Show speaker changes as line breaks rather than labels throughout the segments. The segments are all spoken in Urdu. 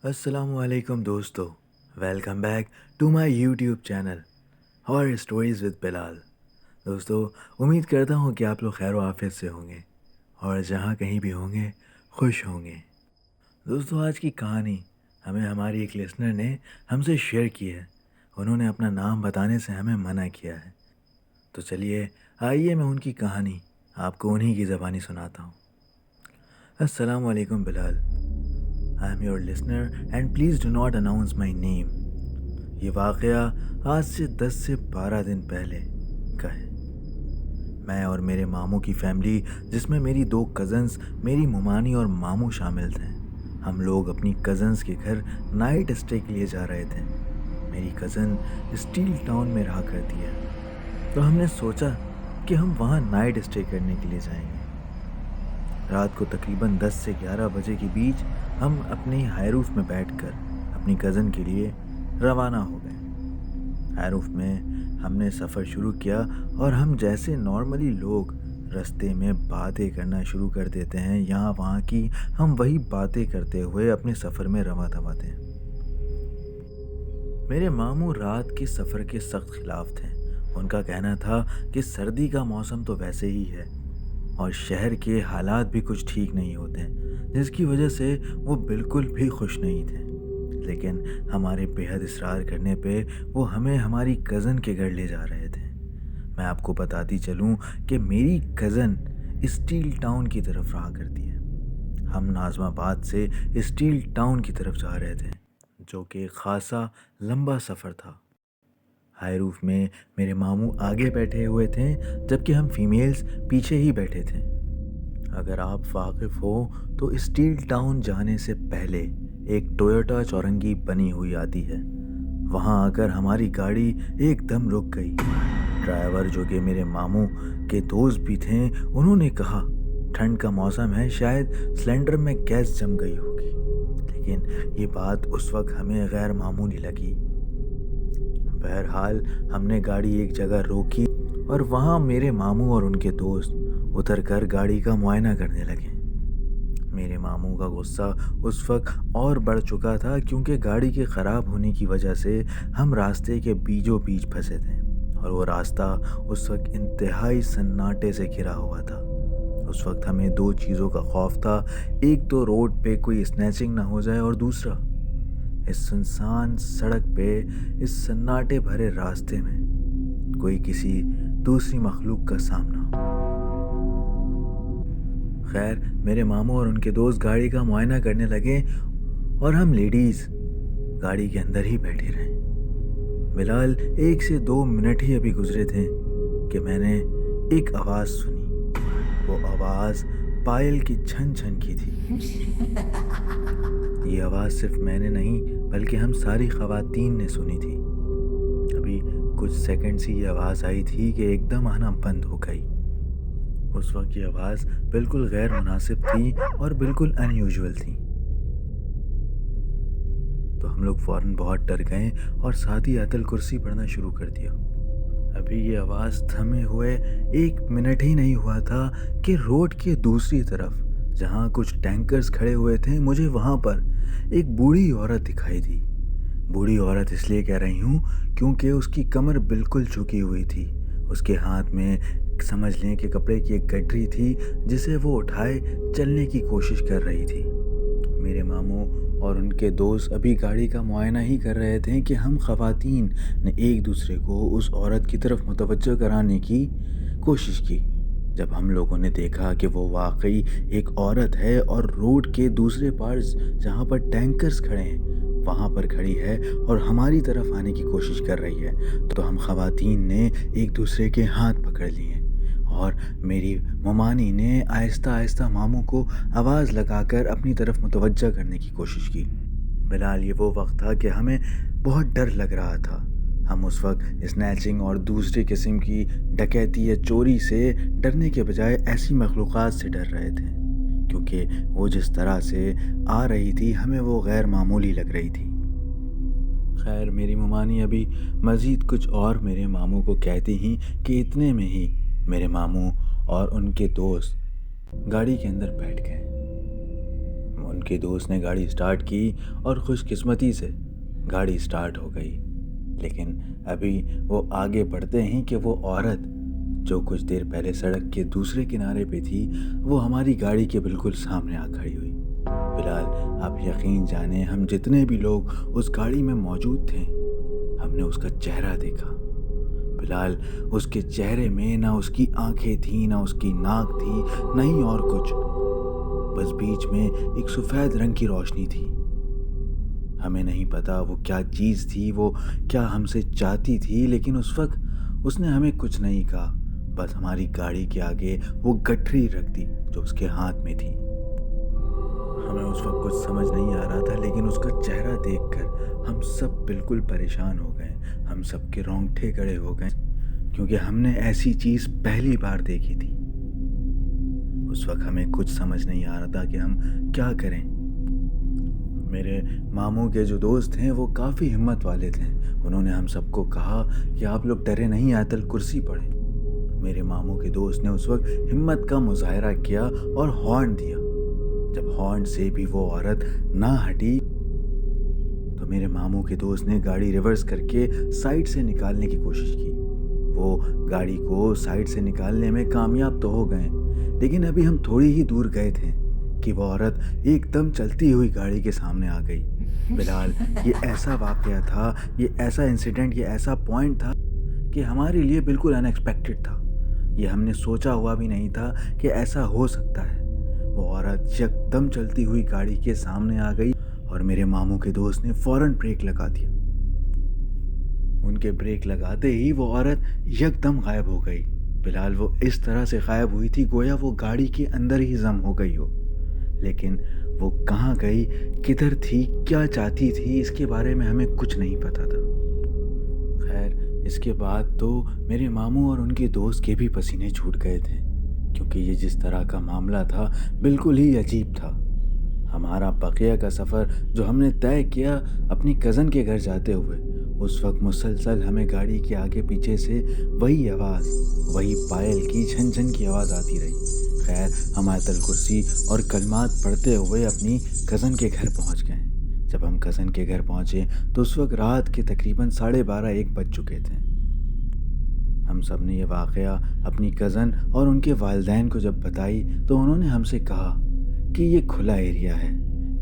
السلام علیکم دوستو، welcome back to my YouTube channel horror stories with Bilal. دوستو، امید کرتا ہوں کہ آپ لوگ خیر و عافیت سے ہوں گے اور جہاں کہیں بھی ہوں گے خوش ہوں گے۔ دوستو، آج کی کہانی ہمیں ہماری ایک لسنر نے ہم سے شیئر کی ہے۔ انہوں نے اپنا نام بتانے سے ہمیں منع کیا ہے، تو چلیے آئیے میں ان کی کہانی آپ کو انہی کی زبانی سناتا ہوں۔ السلام علیکم بلال، I am your listener and please do not announce my name۔ یہ واقعہ آج سے 10 سے 12 دن پہلے کا ہے۔ میں اور میرے ماموں کی فیملی، جس میں میری 2 کزنز، میری ممانی اور ماموں شامل تھے، ہم لوگ اپنی کزنز کے گھر نائٹ اسٹے کے لیے جا رہے تھے۔ میری کزن اسٹیل ٹاؤن میں رہا کرتی ہے، تو ہم نے سوچا کہ ہم وہاں نائٹ اسٹے کرنے کے لیے جائیں گے۔ رات کو تقریباً 10 سے 11 بجے کے بیچ ہم اپنے ہائی روف میں بیٹھ کر اپنی کزن کے لیے روانہ ہو گئے۔ ہائی روف میں ہم نے سفر شروع کیا اور ہم جیسے نارملی لوگ رستے میں باتیں کرنا شروع کر دیتے ہیں یہاں وہاں کی، ہم وہی باتیں کرتے ہوئے اپنے سفر میں رواں دواں تھے۔ میرے ماموں رات کے سفر کے سخت خلاف تھے۔ ان کا کہنا تھا کہ سردی کا موسم تو ویسے ہی ہے اور شہر کے حالات بھی کچھ ٹھیک نہیں ہوتے، جس کی وجہ سے وہ بالکل بھی خوش نہیں تھے۔ لیکن ہمارے بے حد اصرار کرنے پہ وہ ہمیں ہماری کزن کے گھر لے جا رہے تھے۔ میں آپ کو بتاتی چلوں کہ میری کزن اسٹیل ٹاؤن کی طرف رہا کرتی ہے۔ ہم ناظم آباد سے اسٹیل ٹاؤن کی طرف جا رہے تھے، جو کہ خاصا لمبا سفر تھا۔ ہائی روف میں میرے ماموں آگے بیٹھے ہوئے تھے، جبکہ ہم فیمیلز پیچھے ہی بیٹھے تھے۔ اگر آپ واقف ہو تو اسٹیل ٹاؤن جانے سے پہلے ایک ٹویوٹا چورنگی بنی ہوئی آتی ہے۔ وہاں آ کر ہماری گاڑی ایک دم رک گئی۔ ڈرائیور، جو کہ میرے ماموں کے دوست بھی تھے، انہوں نے کہا ٹھنڈ کا موسم ہے، شاید سلنڈر میں گیس جم گئی ہوگی۔ لیکن یہ بات اس وقت ہمیں غیر معمولی لگی۔ بہرحال ہم نے گاڑی ایک جگہ روکی اور وہاں میرے ماموں اور ان کے دوست اتر کر گاڑی کا معائنہ کرنے لگے۔ میرے ماموں کا غصہ اس وقت اور بڑھ چکا تھا، کیونکہ گاڑی کے خراب ہونے کی وجہ سے ہم راستے کے بیچوں بیچ پھنسے تھے اور وہ راستہ اس وقت انتہائی سناٹے سے گھرا ہوا تھا۔ اس وقت ہمیں 2 چیزوں کا خوف تھا، ایک تو روڈ پہ کوئی اسنیچنگ نہ ہو جائے، اور دوسرا اس سنسان سڑک پہ، اس سناٹے بھرے راستے میں کوئی کسی دوسری مخلوق کا سامنا۔ خیر، میرے ماموں اور ان کے دوست گاڑی کا معائنہ کرنے لگے اور ہم لیڈیز گاڑی کے اندر ہی بیٹھے رہے۔ بلال، 1 سے 2 منٹ ہی ابھی گزرے تھے کہ میں نے ایک آواز سنی۔ وہ آواز پائل کی چھن چھن کی تھی۔ یہ آواز صرف میں نے نہیں بلکہ ہم ساری خواتین نے سنی تھی۔ ابھی کچھ سیکنڈ سے یہ آواز آئی تھی کہ ایک دم آنا بند ہو گئی۔ اس وقت یہ آواز بالکل غیر مناسب تھی اور بالکل ان یوزول تھی، تو ہم لوگ فوراً بہت ڈر گئے اور ساتھ ہی آیت الکرسی پڑھنا شروع کر دیا۔ ابھی یہ آواز تھمے ہوئے 1 منٹ ہی نہیں ہوا تھا کہ روڈ کے دوسری طرف، جہاں کچھ ٹینکرز کھڑے ہوئے تھے، مجھے وہاں پر ایک بوڑھی عورت دکھائی دی۔ بوڑھی عورت اس لیے کہہ رہی ہوں کیونکہ اس کی کمر بالکل جھکی ہوئی تھی۔ اس کے ہاتھ میں سمجھ لیں کہ کپڑے کی ایک گٹری تھی، جسے وہ اٹھائے چلنے کی کوشش کر رہی تھی۔ میرے ماموں اور ان کے دوست ابھی گاڑی کا معائنہ ہی کر رہے تھے کہ ہم خواتین نے ایک دوسرے کو اس عورت کی طرف متوجہ کرانے کی کوشش کی۔ جب ہم لوگوں نے دیکھا کہ وہ واقعی ایک عورت ہے اور روڈ کے دوسرے پارٹس جہاں پر ٹینکرز کھڑے ہیں وہاں پر کھڑی ہے اور ہماری طرف آنے کی کوشش کر رہی ہے، تو ہم خواتین نے ایک دوسرے کے ہاتھ پکڑ لیے اور میری ممانی نے آہستہ آہستہ ماموں کو آواز لگا کر اپنی طرف متوجہ کرنے کی کوشش کی۔ بلال، یہ وہ وقت تھا کہ ہمیں بہت ڈر لگ رہا تھا۔ ہم اس وقت اسنیچنگ اور دوسری قسم کی ڈکیتی یا چوری سے ڈرنے کے بجائے ایسی مخلوقات سے ڈر رہے تھے، کیونکہ وہ جس طرح سے آ رہی تھی ہمیں وہ غیر معمولی لگ رہی تھی۔ خیر، میری ممانی ابھی مزید کچھ اور میرے ماموں کو کہتی ہی کہ اتنے میں ہی میرے ماموں اور ان کے دوست گاڑی کے اندر بیٹھ گئے۔ ان کے دوست نے گاڑی سٹارٹ کی اور خوش قسمتی سے گاڑی سٹارٹ ہو گئی، لیکن ابھی وہ آگے بڑھتے ہیں کہ وہ عورت جو کچھ دیر پہلے سڑک کے دوسرے کنارے پہ تھی وہ ہماری گاڑی کے بالکل سامنے آ کھڑی ہوئی۔ فی الحال آپ یقین جانیں ہم جتنے بھی لوگ اس گاڑی میں موجود تھے ہم نے اس کا چہرہ دیکھا۔ فی الحال اس کے چہرے میں نہ اس کی آنکھیں تھیں، نہ اس کی ناک تھی، نہ ہی اور کچھ، بس بیچ میں ایک سفید رنگ کی روشنی تھی۔ ہمیں نہیں پتا وہ کیا چیز تھی، وہ کیا ہم سے چاہتی تھی، لیکن اس وقت اس نے ہمیں کچھ نہیں کہا، بس ہماری گاڑی کے آگے وہ گٹھری رکھ دی جو اس کے ہاتھ میں تھی۔ ہمیں اس وقت کچھ سمجھ نہیں آ رہا تھا، لیکن اس کا چہرہ دیکھ کر ہم سب بالکل پریشان ہو گئے۔ ہم سب کے رونگٹے کھڑے ہو گئے کیونکہ ہم نے ایسی چیز پہلی بار دیکھی تھی۔ اس وقت ہمیں کچھ سمجھ نہیں آ رہا تھا کہ ہم کیا کریں۔ میرے ماموں کے جو دوست ہیں وہ کافی ہمت والے تھے۔ انہوں نے ہم سب کو کہا کہ آپ لوگ ڈرے نہیں، آیت الکرسی پڑھیں۔ میرے ماموں کے دوست نے اس وقت ہمت کا مظاہرہ کیا اور ہارن دیا۔ جب ہارن سے بھی وہ عورت نہ ہٹی تو میرے ماموں کے دوست نے گاڑی ریورس کر کے سائڈ سے نکالنے کی کوشش کی۔ وہ گاڑی کو سائڈ سے نکالنے میں کامیاب تو ہو گئے، لیکن ابھی ہم تھوڑی ہی دور گئے تھے کہ وہ عورت ایک دم چلتی ہوئی گاڑی کے سامنے آ گئی۔ فی الحال یہ ایسا واقعہ تھا، یہ ایسا انسیڈنٹ، یہ ایسا پوائنٹ تھا کہ ہمارے لیے بالکل ان ایکسپیکٹڈ تھا۔ یہ ہم نے سوچا ہوا بھی نہیں تھا کہ ایسا ہو سکتا ہے۔ وہ عورت یک دم چلتی ہوئی گاڑی کے سامنے آ گئی اور میرے ماموں کے دوست نے فوراً بریک لگا دیا۔ ان کے بریک لگاتے ہی وہ عورت یک دم غائب ہو گئی۔ فی الحال وہ اس طرح سے غائب ہوئی تھی گویا وہ گاڑی کے اندر ہی ضم ہو گئی ہو، لیکن وہ کہاں گئی، کدھر تھی، کیا چاہتی تھی، اس کے بارے میں ہمیں کچھ نہیں پتا تھا۔ خیر اس کے بعد تو میرے ماموں اور ان کے دوست کے بھی پسینے چھوٹ گئے تھے، کیونکہ یہ جس طرح کا معاملہ تھا بالکل ہی عجیب تھا۔ ہمارا بقیہ کا سفر جو ہم نے طے کیا اپنی کزن کے گھر جاتے ہوئے، اس وقت مسلسل ہمیں گاڑی کے آگے پیچھے سے وہی آواز، وہی پائل کی جھن جھن کی آواز آتی رہی۔ خیر ہم آیت الکرسی اور کلمات پڑھتے ہوئے اپنی کزن کے گھر پہنچ گئے۔ جب ہم کزن کے گھر پہنچے تو اس وقت رات کے تقریباً 12:30 بج چکے تھے۔ ہم سب نے یہ واقعہ اپنی کزن اور ان کے والدین کو جب بتائی تو انہوں نے ہم سے کہا کہ یہ کھلا ایریا ہے،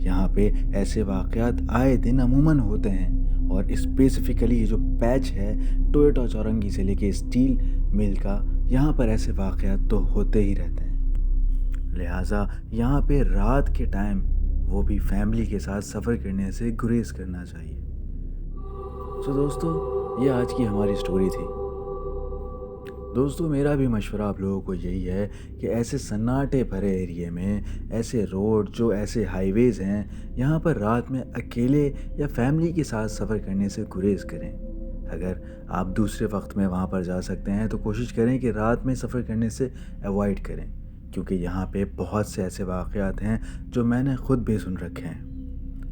یہاں پہ ایسے واقعات آئے دن عموماً ہوتے ہیں، اور اسپیسیفکلی یہ جو پیچ ہے ٹوئیٹا چورنگی سے لے کے اسٹیل مل کا، یہاں پر ایسے واقعات تو ہوتے ہی رہتے ہیں، لہٰذا یہاں پہ رات کے ٹائم وہ بھی فیملی کے ساتھ سفر کرنے سے گریز کرنا چاہیے۔ دوستو یہ آج کی ہماری سٹوری تھی۔ دوستو میرا بھی مشورہ آپ لوگوں کو یہی ہے کہ ایسے سناٹے بھرے ایریے میں، ایسے روڈ جو ایسے ہائی ویز ہیں، یہاں پر رات میں اکیلے یا فیملی کے ساتھ سفر کرنے سے گریز کریں۔ اگر آپ دوسرے وقت میں وہاں پر جا سکتے ہیں تو کوشش کریں کہ رات میں سفر کرنے سے ایوائڈ کریں، کیونکہ یہاں پہ بہت سے ایسے واقعات ہیں جو میں نے خود بھی سن رکھے ہیں۔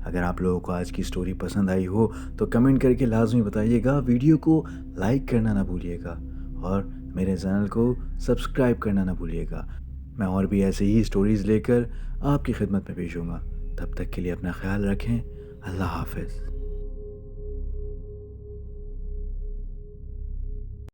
اگر آپ لوگوں کو آج کی سٹوری پسند آئی ہو تو کمنٹ کر کے لازمی بتائیے گا، ویڈیو کو لائک کرنا نہ بھولیے گا اور میرے چینل کو سبسکرائب کرنا نہ بھولیے گا۔ میں اور بھی ایسے ہی سٹوریز لے کر آپ کی خدمت میں پیش ہوں گا۔ تب تک کے لیے اپنا خیال رکھیں۔ اللہ حافظ۔